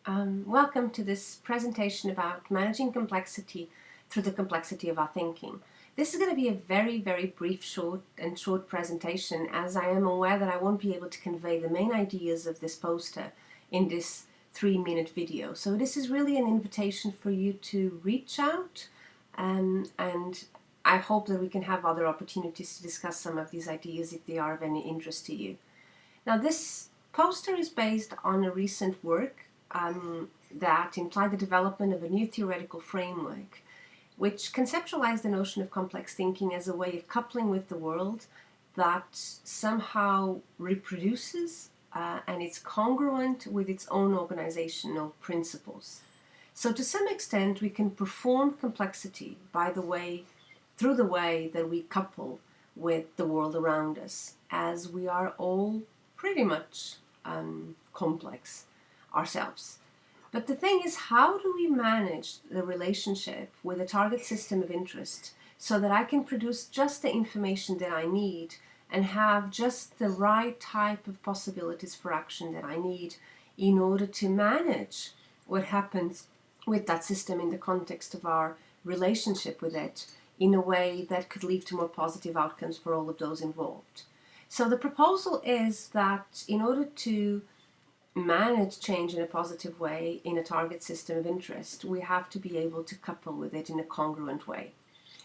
Welcome to this presentation about managing complexity through the complexity of our thinking. This is going to be a very brief, short presentation, as I am aware that I won't be able to convey the main ideas of this poster in this 3-minute video. So this is really an invitation for you to reach out, and I hope that we can have other opportunities to discuss some of these ideas if they are of any interest to you. Now, this poster is based on a recent work that implied the development of a new theoretical framework which conceptualized the notion of complex thinking as a way of coupling with the world that somehow reproduces and it's congruent with its own organizational principles. So to some extent we can perform complexity through the way that we couple with the world around us, as we are all pretty much complex ourselves. But the thing is, how do we manage the relationship with a target system of interest so that I can produce just the information that I need and have just the right type of possibilities for action that I need in order to manage what happens with that system in the context of our relationship with it in a way that could lead to more positive outcomes for all of those involved. So the proposal is that in order to manage change in a positive way in a target system of interest, we have to be able to couple with it in a congruent way,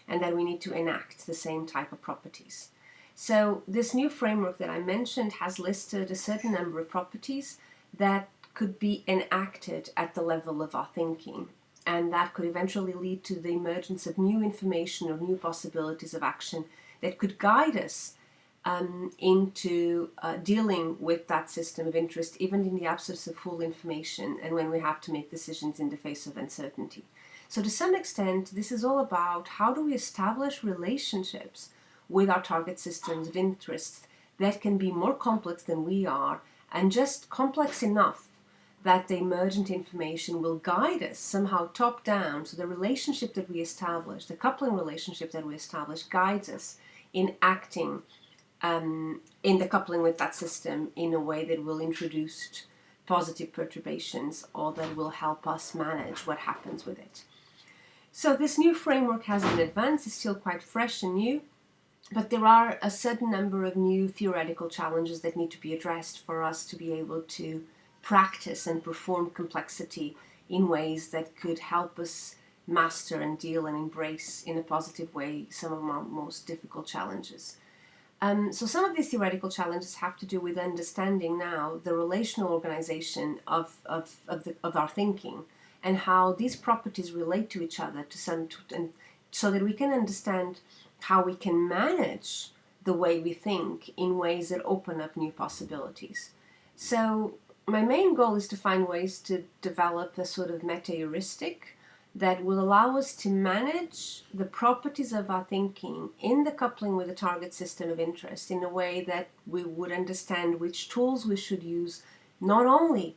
and that we need to enact the same type of properties. So this new framework that I mentioned has listed a certain number of properties that could be enacted at the level of our thinking, and that could eventually lead to the emergence of new information or new possibilities of action that could guide us into dealing with that system of interest, even in the absence of full information and when we have to make decisions in the face of uncertainty. So to some extent, this is all about how do we establish relationships with our target systems of interest that can be more complex than we are, and just complex enough that the emergent information will guide us somehow top down. So the relationship that we establish, the coupling relationship that we establish, guides us in acting in the coupling with that system in a way that will introduce positive perturbations or that will help us manage what happens with it. So this new framework has an advance, it's still quite fresh and new, but there are a certain number of new theoretical challenges that need to be addressed for us to be able to practice and perform complexity in ways that could help us master and deal and embrace in a positive way some of our most difficult challenges. So some of these theoretical challenges have to do with understanding now the relational organization of our thinking and how these properties relate to each other so that we can understand how we can manage the way we think in ways that open up new possibilities. So my main goal is to find ways to develop a sort of meta-heuristic that will allow us to manage the properties of our thinking in the coupling with a target system of interest in a way that we would understand which tools we should use, not only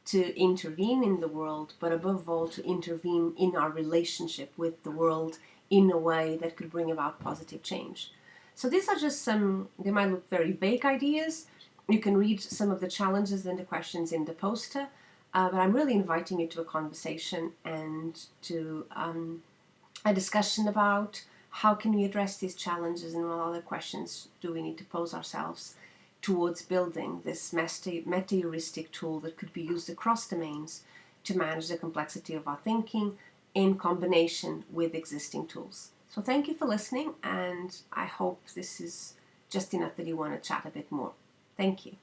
to intervene in the world, but above all to intervene in our relationship with the world in a way that could bring about positive change. So these are just they might look very vague ideas. You can read some of the challenges and the questions in the poster. But I'm really inviting you to a conversation and to a discussion about how can we address these challenges and what other questions do we need to pose ourselves towards building this meta-heuristic tool that could be used across domains to manage the complexity of our thinking in combination with existing tools. So thank you for listening, and I hope this is just enough that you want to chat a bit more. Thank you.